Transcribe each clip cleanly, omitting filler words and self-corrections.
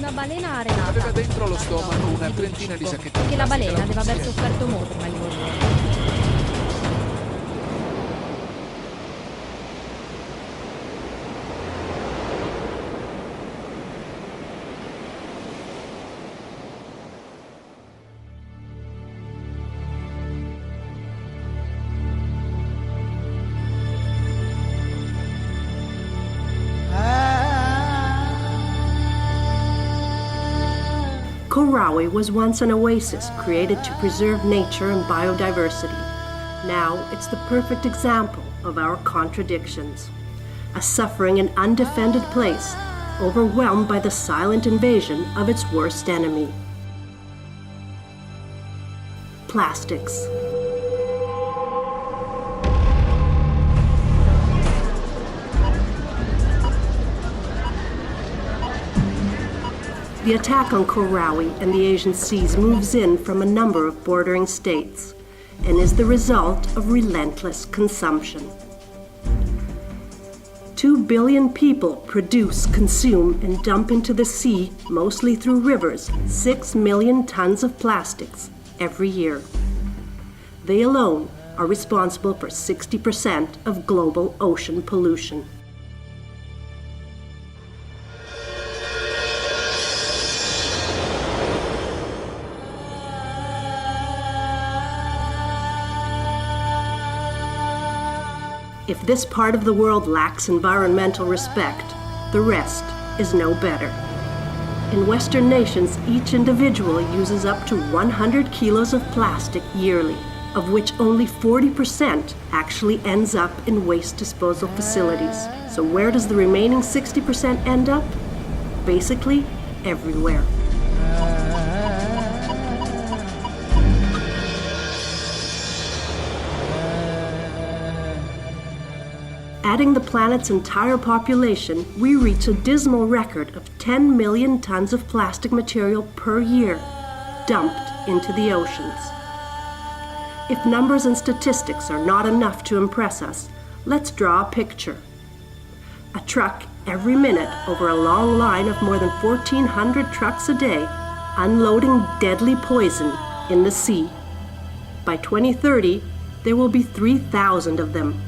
una balena arenata. Aveva dentro allo stomaco una trentina di sacchetti. Perché la plastica balena da deve aver cucire. sofferto molto prima di morire. Koraue was once an oasis created to preserve nature and biodiversity. Now it's the perfect example of our contradictions. A suffering and undefended place, overwhelmed by the silent invasion of its worst enemy. Plastics. The attack on Koraue and the Asian seas moves in from a number of bordering states and is the result of relentless consumption. 2 billion people produce, consume, and dump into the sea, mostly through rivers, 6 million tons of plastics every year. They alone are responsible for 60% of global ocean pollution. If this part of the world lacks environmental respect, the rest is no better. In Western nations, each individual uses up to 100 kilos of plastic yearly, of which only 40% actually ends up in waste disposal facilities. So where does the remaining 60% end up? Basically, everywhere. Adding the planet's entire population, we reach a dismal record of 10 million tons of plastic material per year dumped into the oceans. If numbers and statistics are not enough to impress us, let's draw a picture. A truck every minute over a long line of more than 1,400 trucks a day unloading deadly poison in the sea. By 2030, there will be 3,000 of them.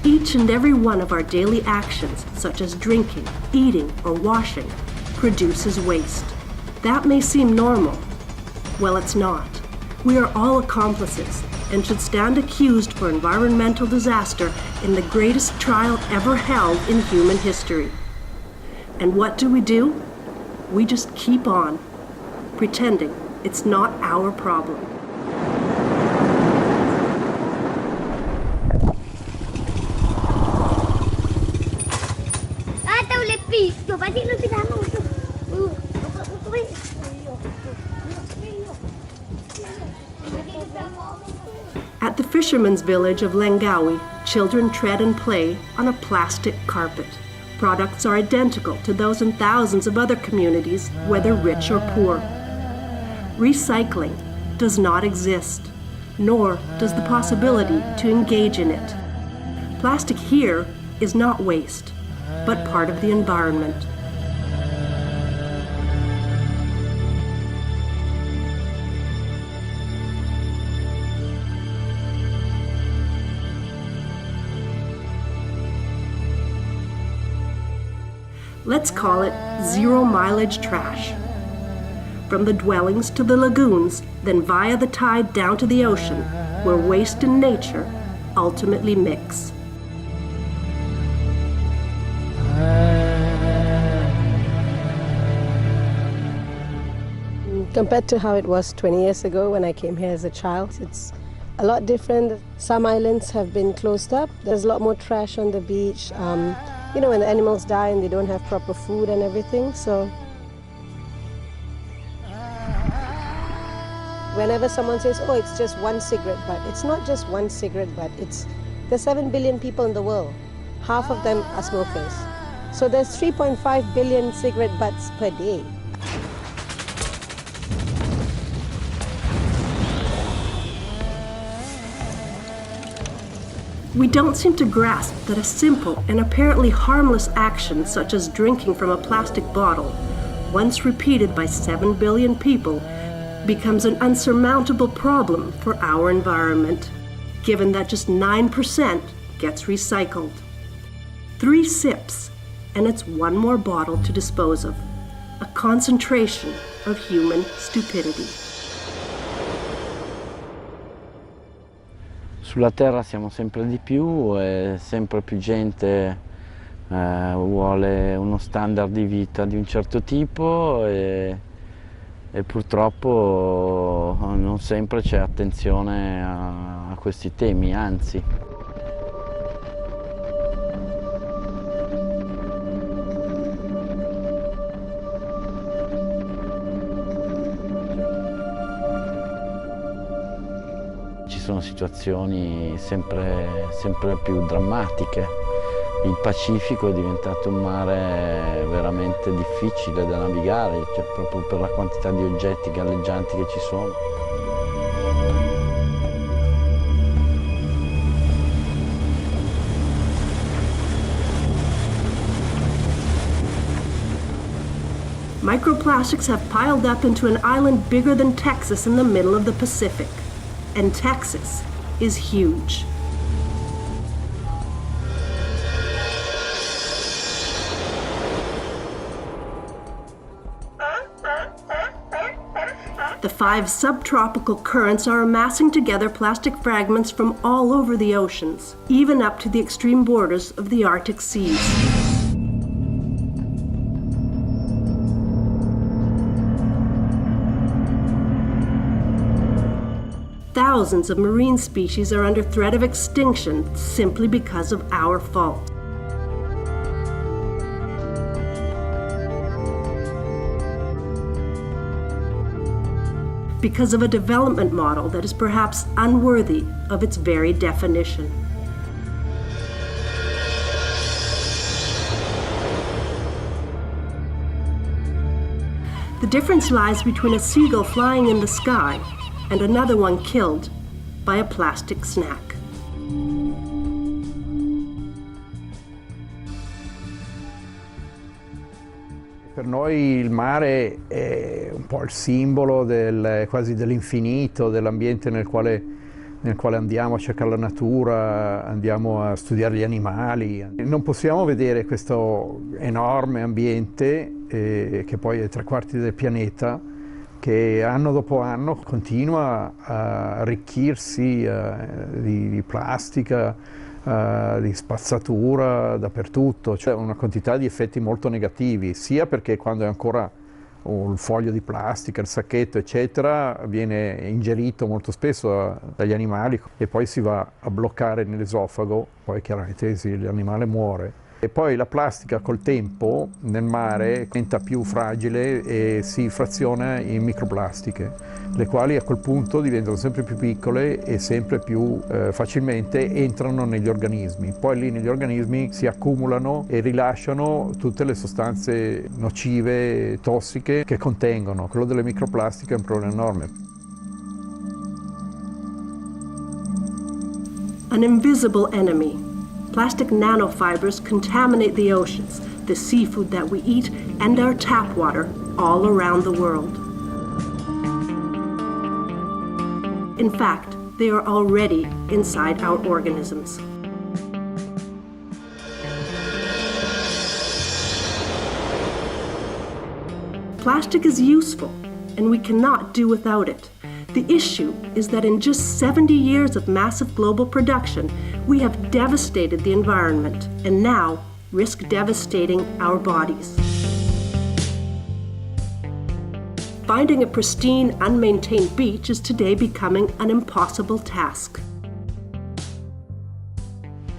Each and every one of our daily actions, such as drinking, eating, or washing, produces waste. That may seem normal. Well, it's not. We are all accomplices and should stand accused for environmental disaster in the greatest trial ever held in human history. And what do? We just keep on, pretending it's not our problem. At the fishermen's village of Langawi, children tread and play on a plastic carpet. Products are identical to those in thousands of other communities, whether rich or poor. Recycling does not exist, nor does the possibility to engage in it. Plastic here is not waste, but part of the environment. Let's call it zero-mileage trash. From the dwellings to the lagoons, then via the tide down to the ocean, where waste and nature ultimately mix. Compared to how it was 20 years ago when I came here as a child, it's a lot different. Some islands have been closed up. There's a lot more trash on the beach. You know, when the animals die and they don't have proper food and everything, so whenever someone says, oh, it's just one cigarette butt, it's not just one cigarette butt, it's There's 7 billion people in the world. Half of them are smokers. So there's 3.5 billion cigarette butts per day. We don't seem to grasp that a simple and apparently harmless action such as drinking from a plastic bottle, once repeated by 7 billion people, becomes an unsurmountable problem for our environment, given that just 9% gets recycled. 3 sips, and it's one more bottle to dispose of. A concentration of human stupidity. Sulla Terra siamo sempre di più e sempre più gente vuole uno standard di vita di un certo tipo e purtroppo non sempre c'è attenzione a questi temi, anzi. Ci sono situazioni sempre più drammatiche. Il Pacifico è diventato un mare veramente difficile da navigare, cioè proprio per la quantità di oggetti galleggianti che ci sono. Microplastics have piled up into an island bigger than Texas in the middle of the Pacific. And Texas is huge. The 5 subtropical currents are amassing together plastic fragments from all over the oceans, even up to the extreme borders of the Arctic seas. Thousands of marine species are under threat of extinction simply because of our fault. Because of a development model that is perhaps unworthy of its very definition. The difference lies between a seagull flying in the sky and another one killed by a plastic snack. Per noi il mare è un po' il simbolo quasi dell'infinito, dell'ambiente nel quale andiamo a cercare la natura, andiamo a studiare gli animali. Non possiamo vedere questo enorme ambiente, che poi è 3/4 del pianeta, che anno dopo anno continua a arricchirsi di plastica, di spazzatura dappertutto. C'è una quantità di effetti molto negativi, sia perché quando è ancora il foglio di plastica, il sacchetto eccetera, viene ingerito molto spesso dagli animali e poi si va a bloccare nell'esofago, poi chiaramente l'animale muore. E poi la plastica col tempo nel mare diventa più fragile e si fraziona in microplastiche, le quali a quel punto diventano sempre più piccole e sempre più facilmente entrano negli organismi. Poi lì negli organismi si accumulano e rilasciano tutte le sostanze nocive, tossiche che contengono. Quello delle microplastiche è un problema enorme. An invisible enemy. Plastic nanofibers contaminate the oceans, the seafood that we eat, and our tap water all around the world. In fact, they are already inside our organisms. Plastic is useful, and we cannot do without it. The issue is that in just 70 years of massive global production, we have devastated the environment and now risk devastating our bodies. Finding a pristine, unmaintained beach is today becoming an impossible task.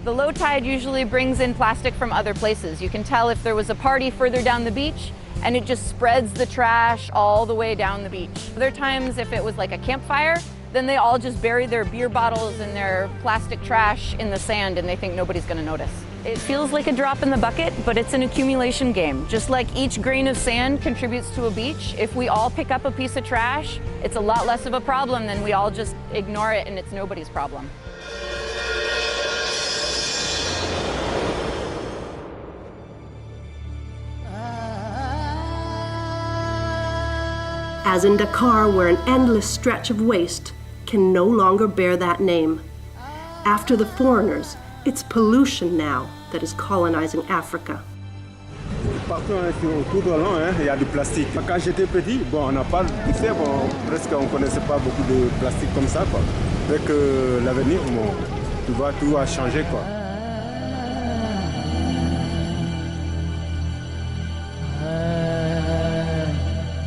The low tide usually brings in plastic from other places. You can tell if there was a party further down the beach, and it just spreads the trash all the way down the beach. Other times, if it was like a campfire, then they all just bury their beer bottles and their plastic trash in the sand and they think nobody's gonna notice. It feels like a drop in the bucket, but it's an accumulation game. Just like each grain of sand contributes to a beach, if we all pick up a piece of trash, it's a lot less of a problem than we all just ignore it and it's nobody's problem. As in Dakar, where an endless stretch of waste can no longer bear that name. After the foreigners, it's pollution now that is colonizing Africa. Partout autour de l'an, il y a du plastique. Quand j'étais petit, on n'a pas de fait, presque on ne connaissait pas beaucoup de plastique comme ça, quoi. Avec l'avenir, tout va changer, quoi.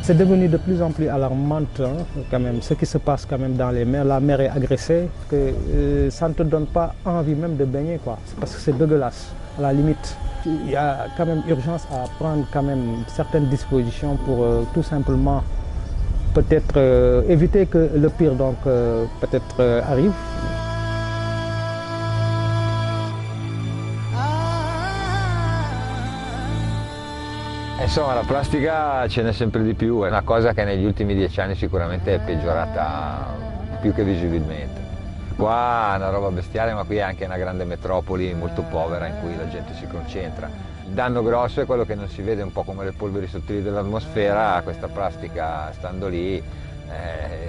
C'est devenu de plus en plus alarmant, hein, quand même, ce qui se passe quand même dans les mers. La mer est agressée, que ça ne te donne pas envie même de baigner, quoi. C'est parce que c'est dégueulasse. À la limite, il y a quand même urgence à prendre quand même certaines dispositions pour tout simplement peut-être éviter que le pire donc peut-être arrive. Insomma, la plastica ce n'è sempre di più, è una cosa che negli ultimi 10 anni sicuramente è peggiorata più che visibilmente. Qua è una roba bestiale, ma qui è anche una grande metropoli molto povera in cui la gente si concentra. Il danno grosso è quello che non si vede, un po' come le polveri sottili dell'atmosfera, questa plastica stando lì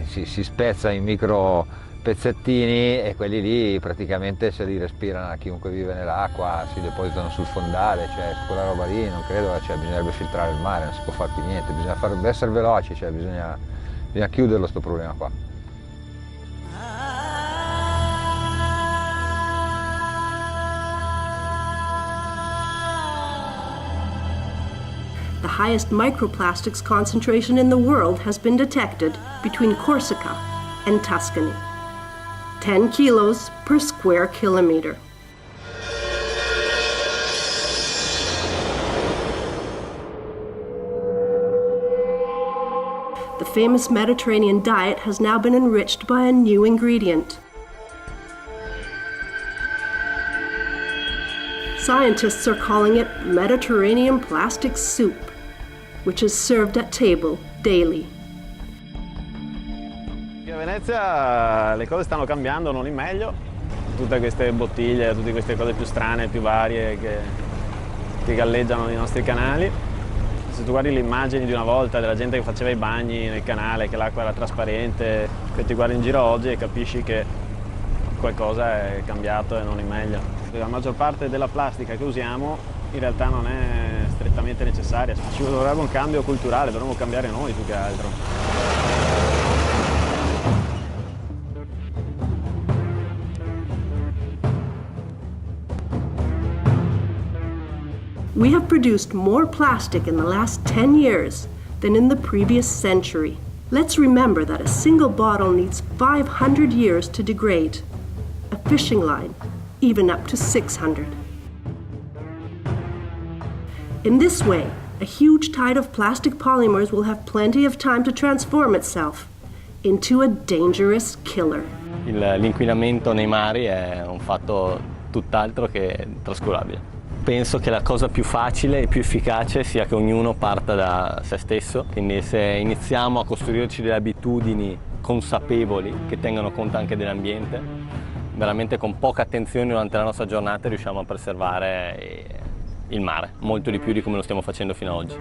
si spezza in micro pezzettini e quelli lì praticamente se li respirano chiunque vive nell'acqua, si depositano sul fondale, cioè su quella roba lì non credo, cioè, bisognerebbe filtrare il mare, non si può fare più niente, bisogna essere veloci, cioè, bisogna chiuderlo sto problema qua. The highest microplastics concentration in the world has been detected between Corsica and Tuscany. 10 kilos per square kilometer. The famous Mediterranean diet has now been enriched by a new ingredient. Scientists are calling it Mediterranean plastic soup, which is served at table daily. A Venezia le cose stanno cambiando, non in meglio. Tutte queste bottiglie, tutte queste cose più strane, più varie che galleggiano nei nostri canali. Se tu guardi le immagini di una volta della gente che faceva i bagni nel canale, che l'acqua era trasparente, che ti guardi in giro oggi e capisci che qualcosa è cambiato e non in meglio. La maggior parte della plastica che usiamo in realtà non è strettamente necessaria. Ci vorrebbe un cambio culturale, dovremmo cambiare noi più che altro. We have produced more plastic in the last 10 years than in the previous century. Let's remember that a single bottle needs 500 years to degrade. A fishing line, even up to 600. In this way, a huge tide of plastic polymers will have plenty of time to transform itself into a dangerous killer. L'inquinamento nei mari è un fatto tutt'altro che trascurabile. Penso che la cosa più facile e più efficace sia che ognuno parta da se stesso, quindi se iniziamo a costruirci delle abitudini consapevoli che tengano conto anche dell'ambiente, veramente con poca attenzione durante la nostra giornata riusciamo a preservare il mare, molto di più di come lo stiamo facendo fino ad oggi.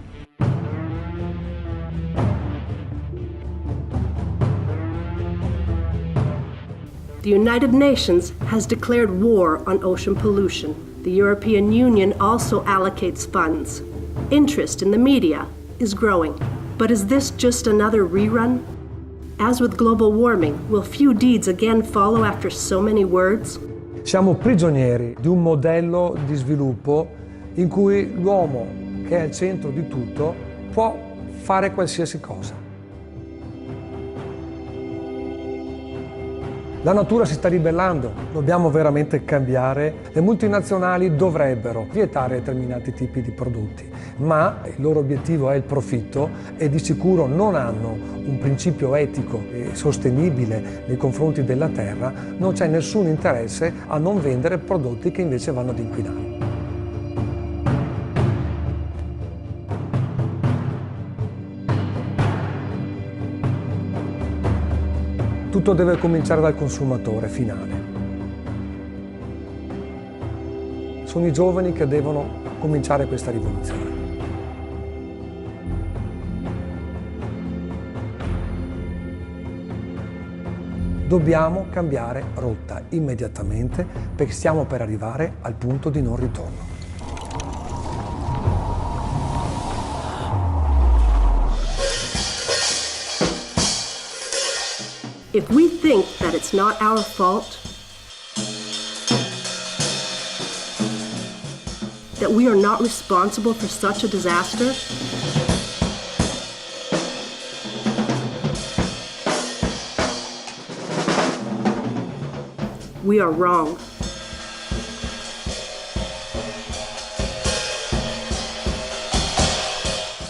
The United Nations has declared war on ocean pollution. The European Union also allocates funds. Interest in the media is growing. But is this just another rerun? As with global warming, will few deeds again follow after so many words? Siamo prigionieri di un modello di sviluppo in cui l'uomo, che è al centro di tutto, può fare qualsiasi cosa. La natura si sta ribellando, dobbiamo veramente cambiare. Le multinazionali dovrebbero vietare determinati tipi di prodotti, ma il loro obiettivo è il profitto e di sicuro non hanno un principio etico e sostenibile nei confronti della terra. Non c'è nessun interesse a non vendere prodotti che invece vanno ad inquinare. Tutto deve cominciare dal consumatore finale. Sono i giovani che devono cominciare questa rivoluzione. Dobbiamo cambiare rotta immediatamente perché stiamo per arrivare al punto di non ritorno. If we think that it's not our fault, that we are not responsible for such a disaster, we are wrong.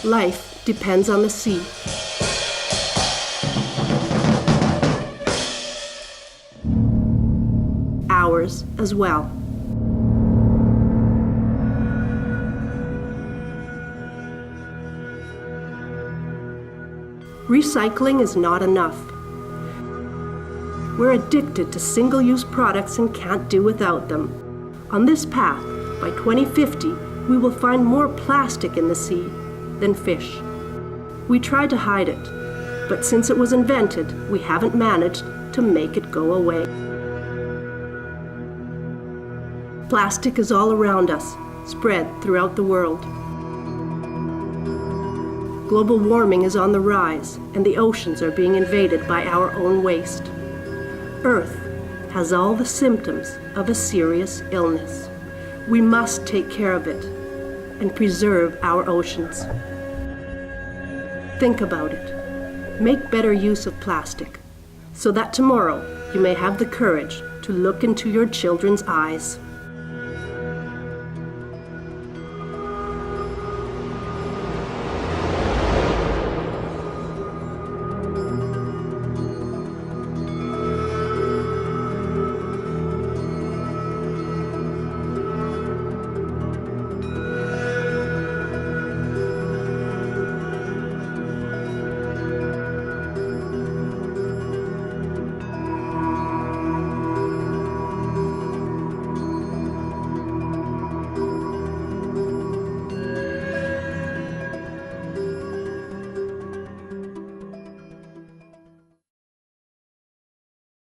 Life depends on the sea. Ours as well. Recycling is not enough. We're addicted to single-use products and can't do without them. On this path, by 2050, we will find more plastic in the sea than fish. We tried to hide it, but since it was invented, we haven't managed to make it go away. Plastic is all around us, spread throughout the world. Global warming is on the rise, and the oceans are being invaded by our own waste. Earth has all the symptoms of a serious illness. We must take care of it and preserve our oceans. Think about it. Make better use of plastic, so that tomorrow you may have the courage to look into your children's eyes.